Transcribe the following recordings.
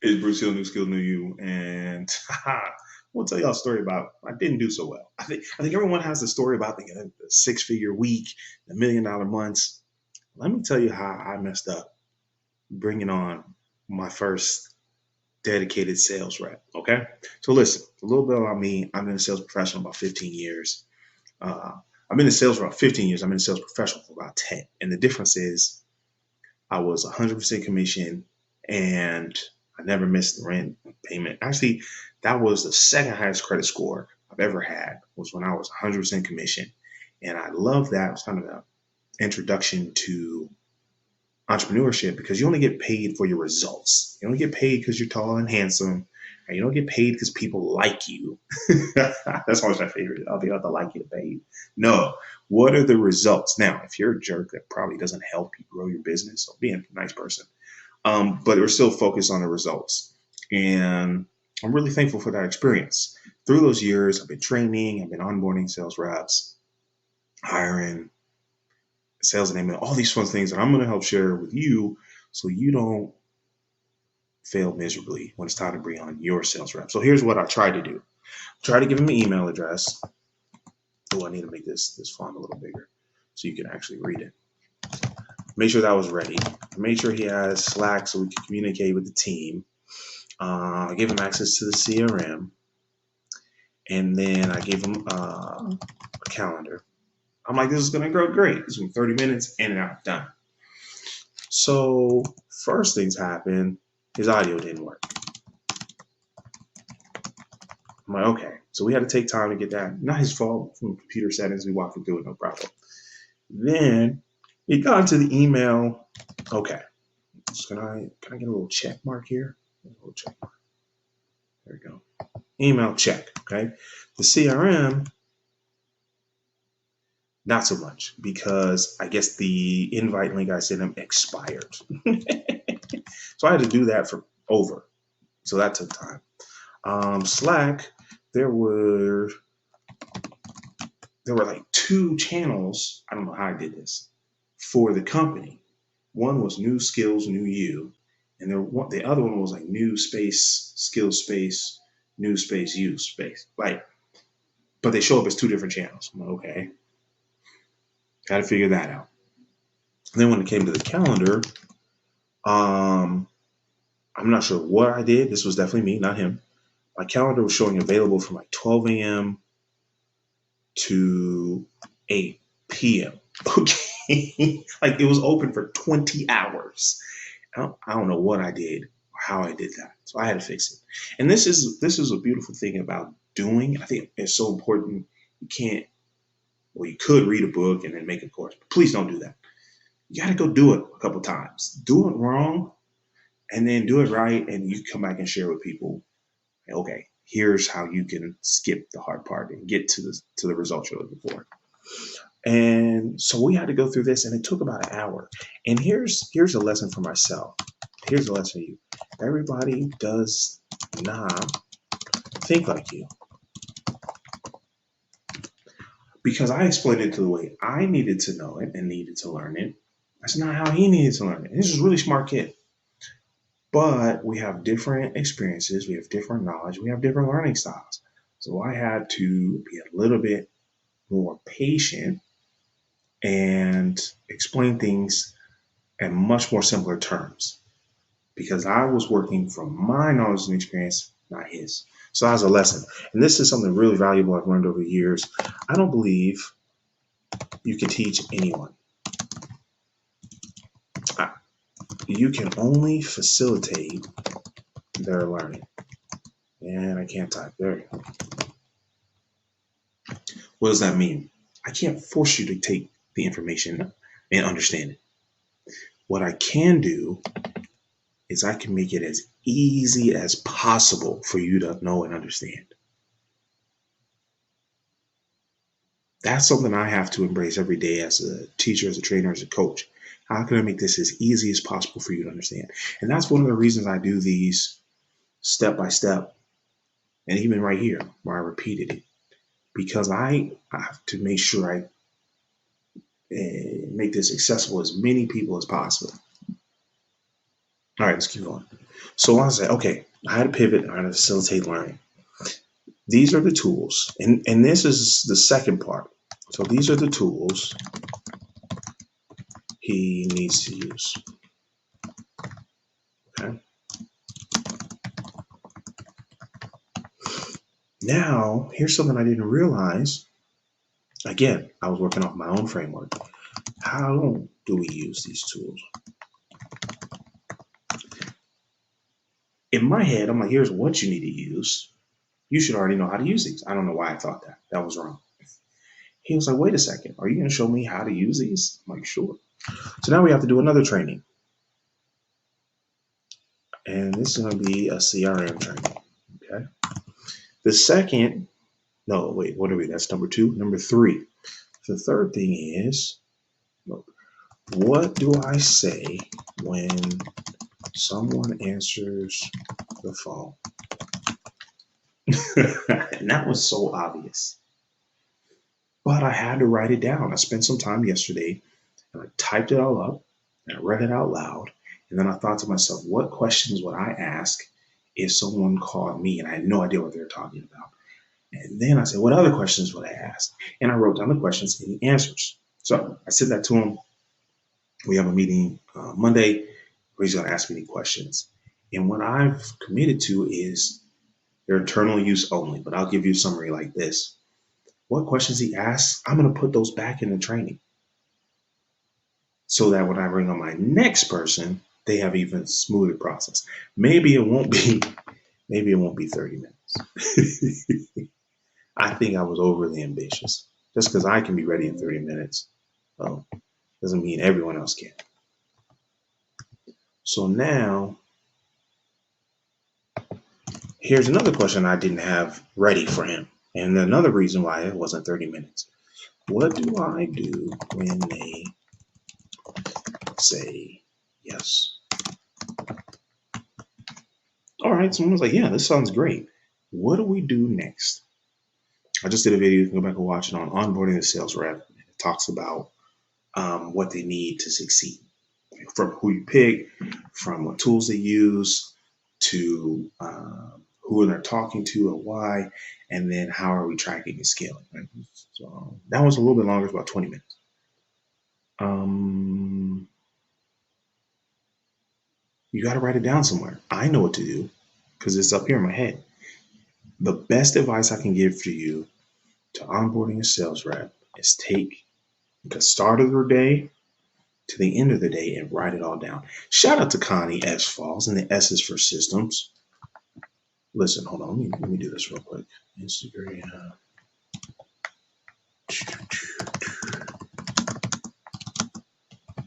It's Bruce Hill, New Skill, New You, and we'll tell y'all a story about I didn't do so well. I think everyone has a story about the 6-figure week, the $1 million months. Let me tell you how I messed up bringing on my first dedicated sales rep. Okay, so listen, a little bit about me. I've been a sales professional about 15 years. Uh, I've been in sales for about 15 years. I've been a sales professional for about 10, and the difference is I was 100% commission and I never missed the rent payment. Actually, that was the second highest credit score I've ever had was when I was 100% commission. And I love that. It was kind of an introduction to entrepreneurship because you only get paid for your results. You don't get paid because you're tall and handsome. And you don't get paid because people like you. That's always my favorite. I'll be able to like you to pay you. No. What are the results? Now, if you're a jerk, that probably doesn't help you grow your business. So be a nice person. But we're still focused on the results. And I'm really thankful for that experience. Through those years, I've been training, I've been onboarding sales reps, hiring, sales enablement, all these fun things that I'm going to help share with you so you don't fail miserably when it's time to bring on your sales rep. So here's what I try to do. Try to give him an email address. Oh, I need to make this font a little bigger so you can actually read it. Make sure that was ready. Make sure he has Slack so we can communicate with the team. I gave him access to the CRM. And then I gave him a calendar. I'm like, this is going to go great. It's been 30 minutes, in and out, done. So first things happened, his audio didn't work. I'm like, okay. So we had to take time to get that. Not his fault. From computer settings, we walked through it, no problem. Then it got into the email. Okay. So can I get a little check mark here? A little check mark. There we go. Email check. Okay. The CRM, not so much because I guess the invite link I sent him expired. So I had to do that for over. So that took time. Slack, there were like two channels. I don't know how I did this for the company. One was new skills, new you, and the other one was like new space, skill space, new space, you space. Like, but they show up as two different channels. I'm like, okay, got to figure that out. And then when it came to the calendar, I'm not sure what I did. This was definitely me, not him. My calendar was showing available from like 12 a.m. to 8 p.m. Okay. Like it was open for 20 hours. I don't know what I did or how I did that. So I had to fix it. And this is a beautiful thing about doing. I think it's so important. You could read a book and then make a course, but please don't do that. You got to go do it a couple times. Do it wrong and then do it right. And you come back and share with people. Okay, here's how you can skip the hard part and get to the results you're looking for. And so we had to go through this, and it took about an hour. And here's a lesson for myself. Here's a lesson for you. Everybody does not think like you. Because I explained it to the way I needed to know it and needed to learn it. That's not how he needed to learn it. This is a really smart kid. But we have different experiences, we have different knowledge, we have different learning styles. So I had to be a little bit more patient and explain things in much more simpler terms because I was working from my knowledge and experience, not his. So that was a lesson. And this is something really valuable I've learned over the years. I don't believe you can teach anyone. You can only facilitate their learning. And I can't type. There you go. What does that mean? I can't force you to take the information and understand it. What I can do is I can make it as easy as possible for you to know and understand. That's something I have to embrace every day as a teacher, as a trainer, as a coach. How can I make this as easy as possible for you to understand? And that's one of the reasons I do these step by step. And even right here, where I repeated it, because I have to make sure I make this accessible as many people as possible. All right, let's keep going. So I said, okay, I had to pivot. I had to facilitate learning. These are the tools, and this is the second part. So these are the tools he needs to use. Okay. Now, here's something I didn't realize. Again, I was working off my own framework. How do we use these tools? In my head, I'm like, here's what you need to use. You should already know how to use these. I don't know why I thought that. That was wrong. He was like, wait a second. Are you going to show me how to use these? I'm like, sure. So now we have to do another training. And this is going to be a CRM training. Okay. The second, no, wait, what are we? That's number 2. Number 3. The third thing is, what do I say when someone answers the phone? And that was so obvious. But I had to write it down. I spent some time yesterday and I typed it all up and I read it out loud. And then I thought to myself, what questions would I ask if someone called me and I had no idea what they were talking about? And then I said, what other questions would I ask? And I wrote down the questions and the answers. So I said that to him. We have a meeting Monday where he's going to ask me any questions. And what I've committed to is they're internal use only, but I'll give you a summary like this. What questions he asks, I'm going to put those back in the training so that when I bring on my next person, they have even smoother process. Maybe it won't be 30 minutes. I think I was overly ambitious. Just because I can be ready in 30 minutes, well, doesn't mean everyone else can. So now, here's another question I didn't have ready for him. And another reason why it wasn't 30 minutes. What do I do when they say yes? All right, someone was like, yeah, this sounds great. What do we do next? I just did a video, you can go back and watch it on onboarding the sales rep. It talks about what they need to succeed, from who you pick, from what tools they use, to who they're talking to and why, and then how are we tracking and scaling. Right? So that was a little bit longer, it's about 20 minutes. You got to write it down somewhere. I know what to do because it's up here in my head. The best advice I can give for you to onboarding a sales rep is take the start of the day to the end of the day and write it all down. Shout out to Connie S. Falls, and the S is for systems. Listen, hold on. Let me do this real quick. Instagram.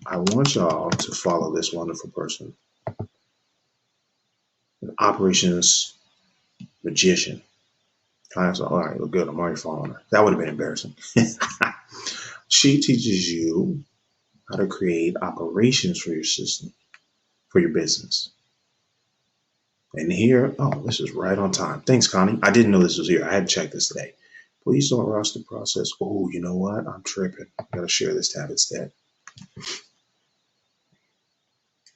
I want y'all to follow this wonderful person. An operations magician. I was like, all right, well, good. I'm already following her. That would have been embarrassing. She teaches you how to create operations for your system, for your business. And here, oh, this is right on time. Thanks, Connie. I didn't know this was here. I had to check this today. Please don't rush the process. Oh, you know what? I'm tripping. I gotta share this tab instead.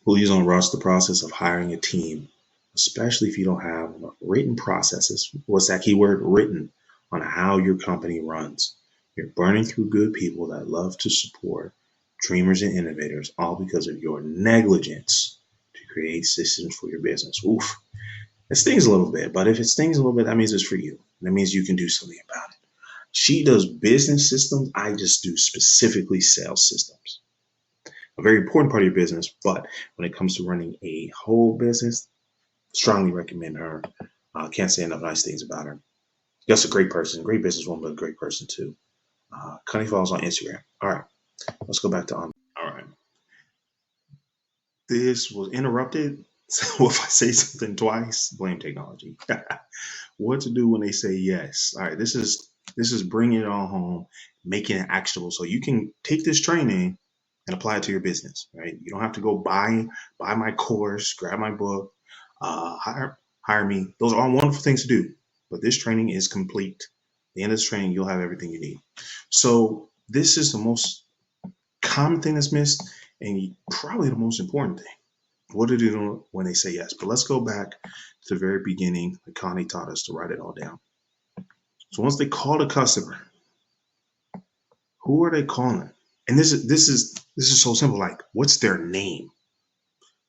Please don't rush the process of hiring a team, especially if you don't have written processes. What's that key word? Written on how your company runs. You're burning through good people that love to support dreamers and innovators, all because of your negligence to create systems for your business. Oof. It stings a little bit, but if it stings a little bit, that means it's for you. That means you can do something about it. She does business systems. I just do specifically sales systems. A very important part of your business, but when it comes to running a whole business, strongly recommend her. Can't say enough nice things about her. Just a great person, great businesswoman, but a great person too. Connie Falls on Instagram. All right, let's go back to on. All right, this was interrupted. So if I say something twice, blame technology. What to do when they say yes? All right, this is bringing it all home, making it actionable, so you can take this training and apply it to your business. Right? You don't have to go buy my course, grab my book, hire me. Those are all wonderful things to do, but this training is complete. At the end of this training, you'll have everything you need. So this is the most common thing that's missed, and probably the most important thing. What do they do when they say yes? But let's go back to the very beginning. Connie taught us to write it all down. So once they call the customer, who are they calling? And this is so simple. Like, what's their name?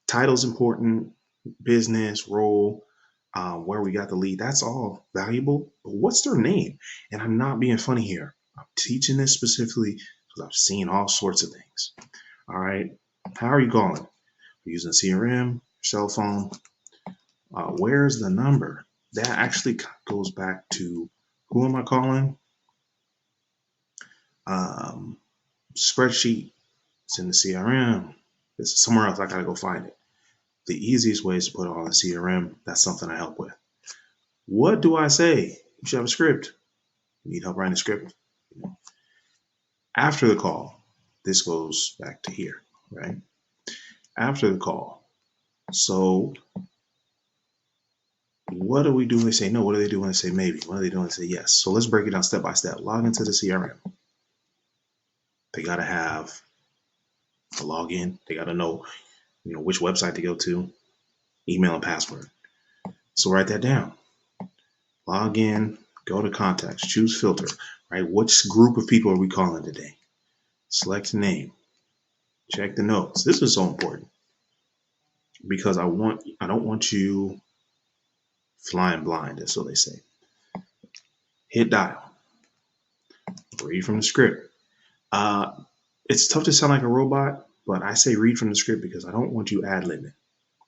Title's important. Business, role, where we got the lead. That's all valuable. But what's their name? And I'm not being funny here. I'm teaching this specifically because I've seen all sorts of things. All right. How are you calling? We're using CRM, cell phone. Where's the number? That actually goes back to who am I calling? Spreadsheet. It's in the CRM. It's somewhere else. I gotta go find it. The easiest way is to put it on the CRM. That's something I help with. What do I say? You should have a script. You need help writing a script. After the call, this goes back to here, right? After the call. So what do we do when they say no? What do they do when they say maybe? What do they do when they say yes? So let's break it down step by step. Log into the CRM. They got to have a login. They got to know, which website to go to, email and password. So write that down. Log in, go to contacts, choose filter, right? Which group of people are we calling today? Select name, check the notes. This is so important because I don't want you flying blind, as so they say. Hit dial. Read from the script. It's tough to sound like a robot, but I say read from the script because I don't want you ad-libbing.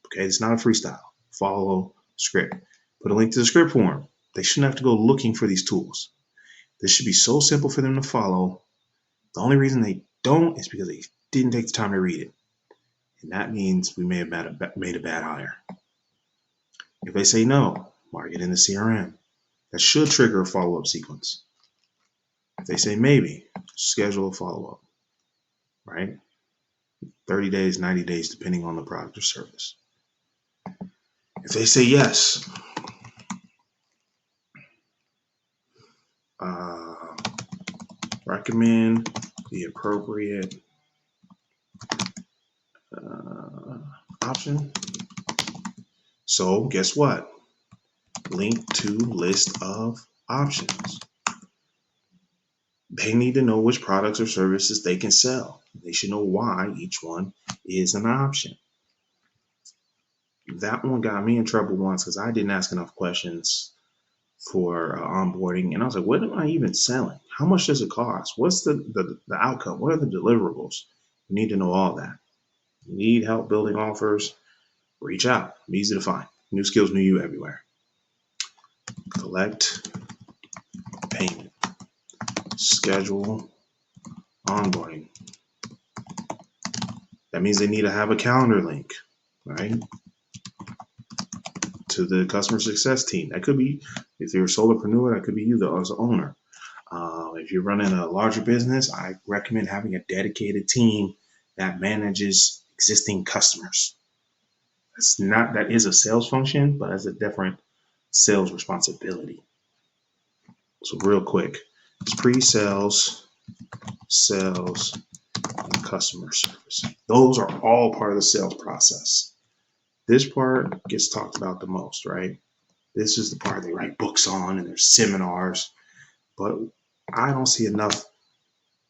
Okay, it's not a freestyle. Follow script. Put a link to the script form. They shouldn't have to go looking for these tools. This should be so simple for them to follow. The only reason they don't is because they didn't take the time to read it. And that means we may have made a bad hire. If they say no, mark it in the CRM. That should trigger a follow-up sequence. If they say maybe, schedule a follow-up, right? 30 days, 90 days, depending on the product or service. If they say yes, recommend the appropriate option. So guess what? Link to list of options. They need to know which products or services they can sell. They should know why each one is an option. That one got me in trouble once because I didn't ask enough questions for onboarding. And I was like, what am I even selling? How much does it cost? What's the outcome? What are the deliverables? You need to know all that. You need help building offers? Reach out. I'm easy to find. New skills, new you everywhere. Collect payment. Schedule onboarding. That means they need to have a calendar link, right? To the customer success team. That could be, if you're a solopreneur, that could be you as the owner. If you're running a larger business, I recommend having a dedicated team that manages existing customers. That is a sales function, but it's a different sales responsibility. So real quick, it's pre-sales, sales, and customer service. Those are all part of the sales process. This part gets talked about the most, right? This is the part they write books on and there's seminars, but I don't see enough,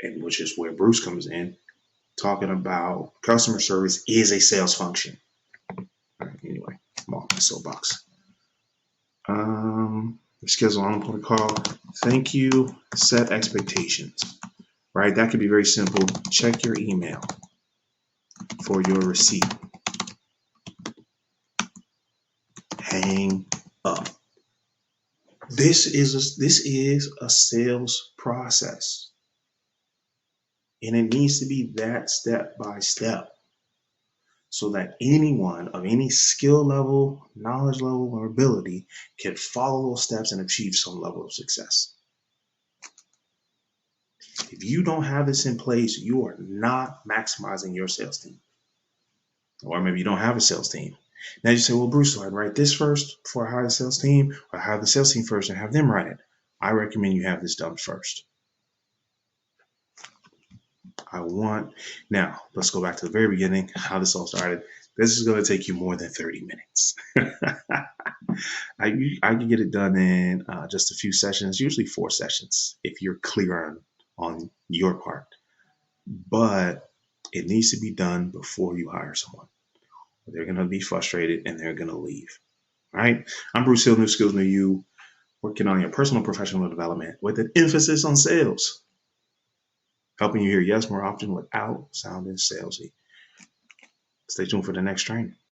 and which is where Bruce comes in, talking about customer service is a sales function. All right, anyway, I'm off my soapbox. Schedule on the call. Thank you. Set expectations. Right? That could be very simple. Check your email for your receipt. Hang up. This is a sales process. And it needs to be that step by step so that anyone of any skill level, knowledge level, or ability can follow those steps and achieve some level of success. If you don't have this in place, you are not maximizing your sales team. Or maybe you don't have a sales team. Now you say, well, Bruce, do I write this first before I hire the sales team, or hire the sales team first and have them write it? I recommend you have this done first. Now, let's go back to the very beginning, how this all started. This is going to take you more than 30 minutes. I can get it done in just a few sessions, usually 4 sessions, if you're clear on your part. But it needs to be done before you hire someone. They're going to be frustrated and they're going to leave. All right. I'm Bruce Hill, New Skills, New You, working on your personal and professional development with an emphasis on sales, helping you hear yes more often without sounding salesy. Stay tuned for the next training.